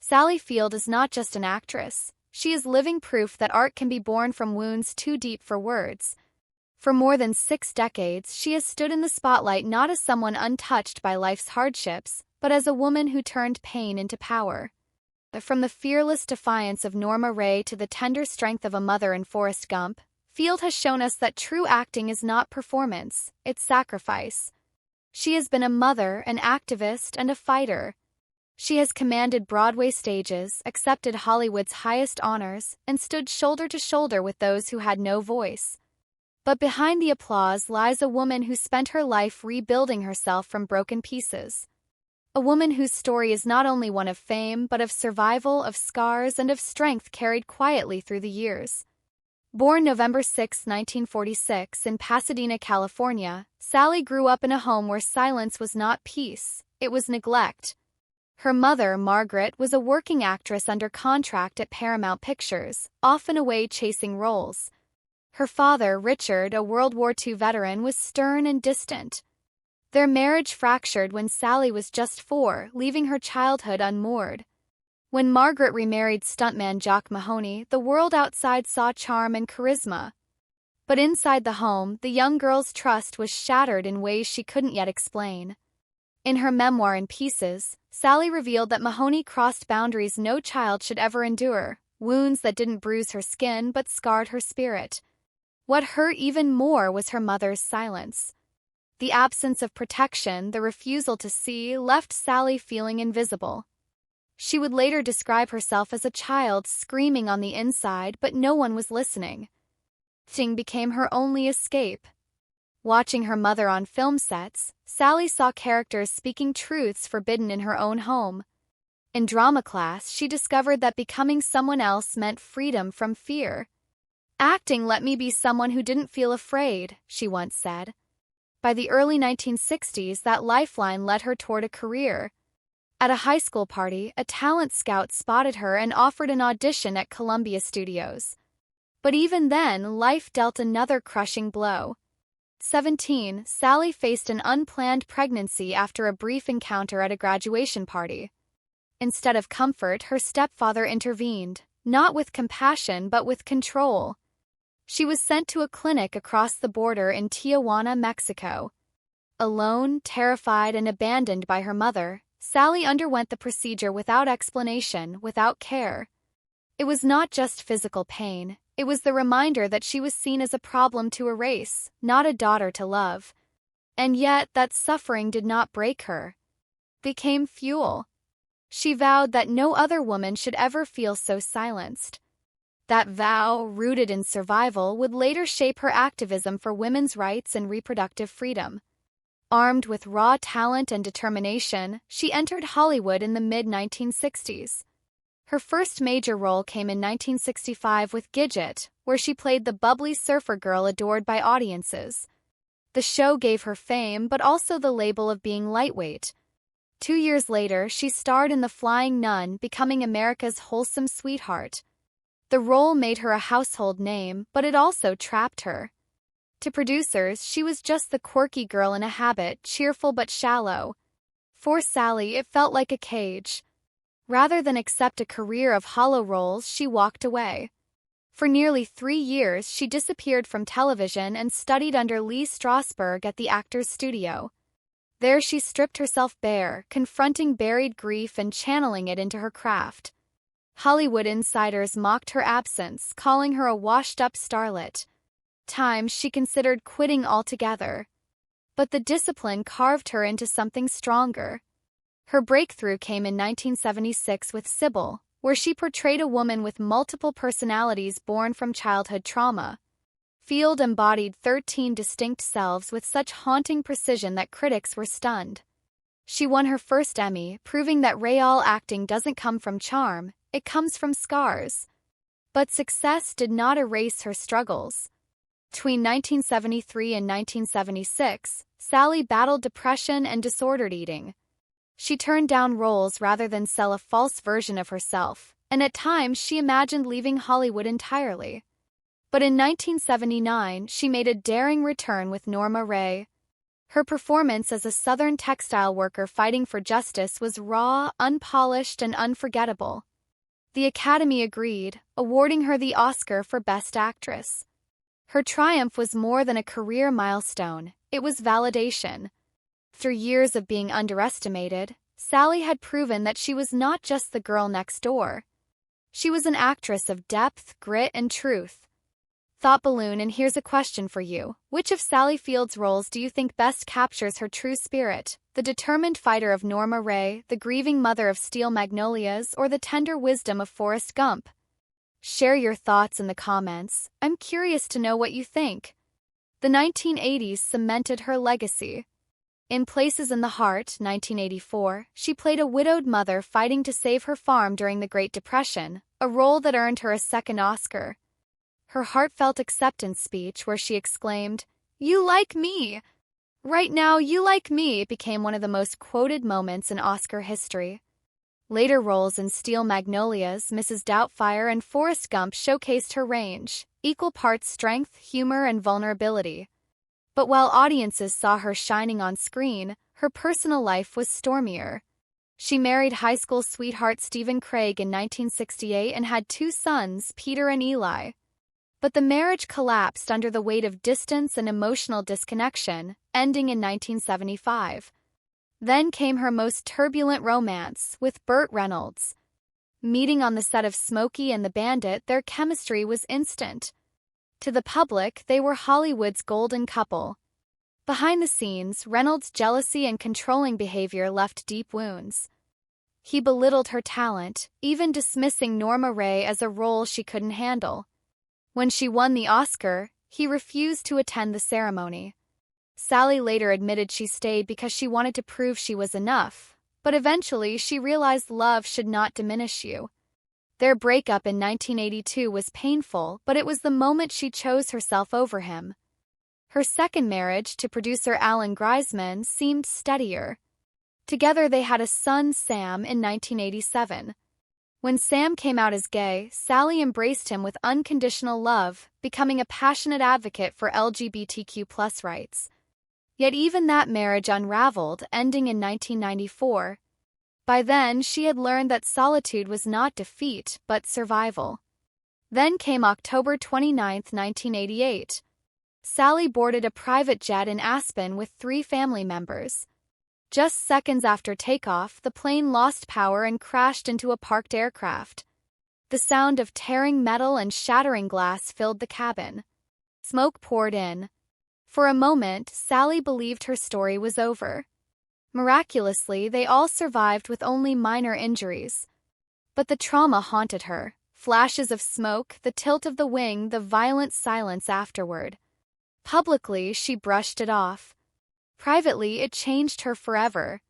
Sally Field is not just an actress. She is living proof that art can be born from wounds too deep for words. For more than 6 decades, she has stood in the spotlight not as someone untouched by life's hardships, but as a woman who turned pain into power. From the fearless defiance of Norma Rae to the tender strength of a mother in Forrest Gump, Field has shown us that true acting is not performance, it's sacrifice. She has been a mother, an activist, and a fighter. She has commanded Broadway stages, accepted Hollywood's highest honors, and stood shoulder to shoulder with those who had no voice. But behind the applause lies a woman who spent her life rebuilding herself from broken pieces. A woman whose story is not only one of fame, but of survival, of scars, and of strength carried quietly through the years. Born November 6, 1946, in Pasadena, California, Sally grew up in a home where silence was not peace, it was neglect. Her mother, Margaret, was a working actress under contract at Paramount Pictures, often away chasing roles. Her father, Richard, a World War II veteran, was stern and distant. Their marriage fractured when Sally was just 4, leaving her childhood unmoored. When Margaret remarried stuntman Jock Mahoney, the world outside saw charm and charisma. But inside the home, the young girl's trust was shattered in ways she couldn't yet explain. In her memoir In Pieces, Sally revealed that Mahoney crossed boundaries no child should ever endure, wounds that didn't bruise her skin but scarred her spirit. What hurt even more was her mother's silence. The absence of protection, the refusal to see, left Sally feeling invisible. She would later describe herself as a child screaming on the inside, but no one was listening. Acting became her only escape. Watching her mother on film sets, Sally saw characters speaking truths forbidden in her own home. In drama class, she discovered that becoming someone else meant freedom from fear. "Acting let me be someone who didn't feel afraid," she once said. By the early 1960s, that lifeline led her toward a career. At a high school party, a talent scout spotted her and offered an audition at Columbia Studios. But even then, life dealt another crushing blow. 17, Sally faced an unplanned pregnancy after a brief encounter at a graduation party. Instead of comfort, her stepfather intervened, not with compassion but with control. She was sent to a clinic across the border in Tijuana, Mexico. Alone, terrified, and abandoned by her mother, Sally underwent the procedure without explanation, without care. It was not just physical pain, it was the reminder that she was seen as a problem to erase, not a daughter to love. And yet, that suffering did not break her. It became fuel. She vowed that no other woman should ever feel so silenced. That vow, rooted in survival, would later shape her activism for women's rights and reproductive freedom. Armed with raw talent and determination, she entered Hollywood in the mid-1960s. Her first major role came in 1965 with Gidget, where she played the bubbly surfer girl adored by audiences. The show gave her fame but also the label of being lightweight. 2 years later, she starred in The Flying Nun, becoming America's wholesome sweetheart. The role made her a household name, but it also trapped her. To producers, she was just the quirky girl in a habit, cheerful but shallow. For Sally, it felt like a cage. Rather than accept a career of hollow roles, she walked away. For nearly 3 years, she disappeared from television and studied under Lee Strasberg at the Actors Studio. There she stripped herself bare, confronting buried grief and channeling it into her craft. Hollywood insiders mocked her absence, calling her a washed-up starlet. Times she considered quitting altogether. But the discipline carved her into something stronger. Her breakthrough came in 1976 with Sybil, where she portrayed a woman with multiple personalities born from childhood trauma. Field embodied 13 distinct selves with such haunting precision that critics were stunned. She won her first Emmy, proving that real acting doesn't come from charm, it comes from scars. But success did not erase her struggles. Between 1973 and 1976, Sally battled depression and disordered eating. She turned down roles rather than sell a false version of herself, and at times she imagined leaving Hollywood entirely. But in 1979, she made a daring return with Norma Rae. Her performance as a Southern textile worker fighting for justice was raw, unpolished, and unforgettable. The Academy agreed, awarding her the Oscar for Best Actress. Her triumph was more than a career milestone, it was validation. After years of being underestimated, Sally had proven that she was not just the girl next door. She was an actress of depth, grit, and truth. Thought balloon, and here's a question for you. Which of Sally Field's roles do you think best captures her true spirit? The determined fighter of Norma Rae, the grieving mother of Steel Magnolias, or the tender wisdom of Forrest Gump? Share your thoughts in the comments. I'm curious to know what you think. The 1980s cemented her legacy. In Places in the Heart, 1984, she played a widowed mother fighting to save her farm during the Great Depression, a role that earned her a second Oscar. Her heartfelt acceptance speech where she exclaimed, "You like me! Right now, you like me," became one of the most quoted moments in Oscar history. Later roles in Steel Magnolias, Mrs. Doubtfire, and Forrest Gump showcased her range, equal parts strength, humor, and vulnerability. But while audiences saw her shining on screen, her personal life was stormier. She married high school sweetheart Stephen Craig in 1968 and had 2 sons, Peter and Eli. But the marriage collapsed under the weight of distance and emotional disconnection, ending in 1975. Then came her most turbulent romance, with Burt Reynolds. Meeting on the set of Smokey and the Bandit, their chemistry was instant. To the public, they were Hollywood's golden couple. Behind the scenes, Reynolds' jealousy and controlling behavior left deep wounds. He belittled her talent, even dismissing Norma Rae as a role she couldn't handle. When she won the Oscar, he refused to attend the ceremony. Sally later admitted she stayed because she wanted to prove she was enough, but eventually she realized love should not diminish you. Their breakup in 1982 was painful, but it was the moment she chose herself over him. Her second marriage to producer Alan Greisman seemed steadier. Together they had a son, Sam, in 1987. When Sam came out as gay, Sally embraced him with unconditional love, becoming a passionate advocate for LGBTQ+ rights. Yet even that marriage unraveled, ending in 1994. By then, she had learned that solitude was not defeat, but survival. Then came October 29, 1988. Sally boarded a private jet in Aspen with 3 family members. Just seconds after takeoff, the plane lost power and crashed into a parked aircraft. The sound of tearing metal and shattering glass filled the cabin. Smoke poured in. For a moment, Sally believed her story was over. Miraculously, they all survived with only minor injuries. But the trauma haunted her. Flashes of smoke, the tilt of the wing, the violent silence afterward. Publicly, she brushed it off. Privately, it changed her forever.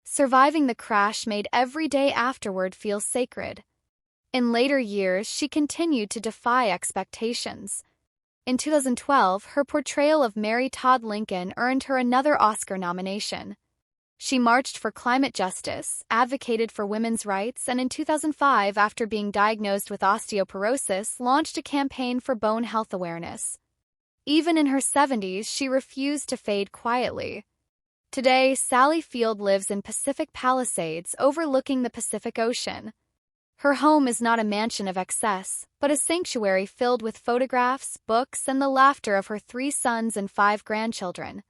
Surviving the crash made every day afterward feel sacred. In later years, she continued to defy expectations. In 2012, her portrayal of Mary Todd Lincoln earned her another Oscar nomination. She marched for climate justice, advocated for women's rights, and in 2005, after being diagnosed with osteoporosis, launched a campaign for bone health awareness. Even in her 70s, she refused to fade quietly. Today, Sally Field lives in Pacific Palisades, overlooking the Pacific Ocean. Her home is not a mansion of excess, but a sanctuary filled with photographs, books, and the laughter of her 3 sons and 5 grandchildren.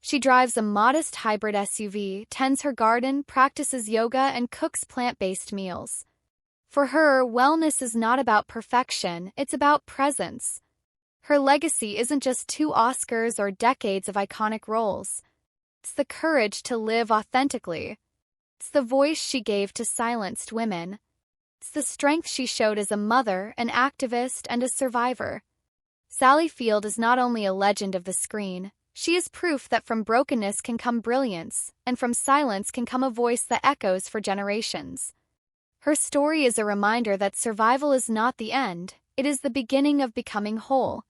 She drives a modest hybrid SUV, tends her garden, practices yoga, and cooks plant-based meals. For her, wellness is not about perfection, it's about presence. Her legacy isn't just 2 Oscars or decades of iconic roles. It's the courage to live authentically. It's the voice she gave to silenced women. It's the strength she showed as a mother, an activist, and a survivor. Sally Field is not only a legend of the screen, she is proof that from brokenness can come brilliance, and from silence can come a voice that echoes for generations. Her story is a reminder that survival is not the end, it is the beginning of becoming whole.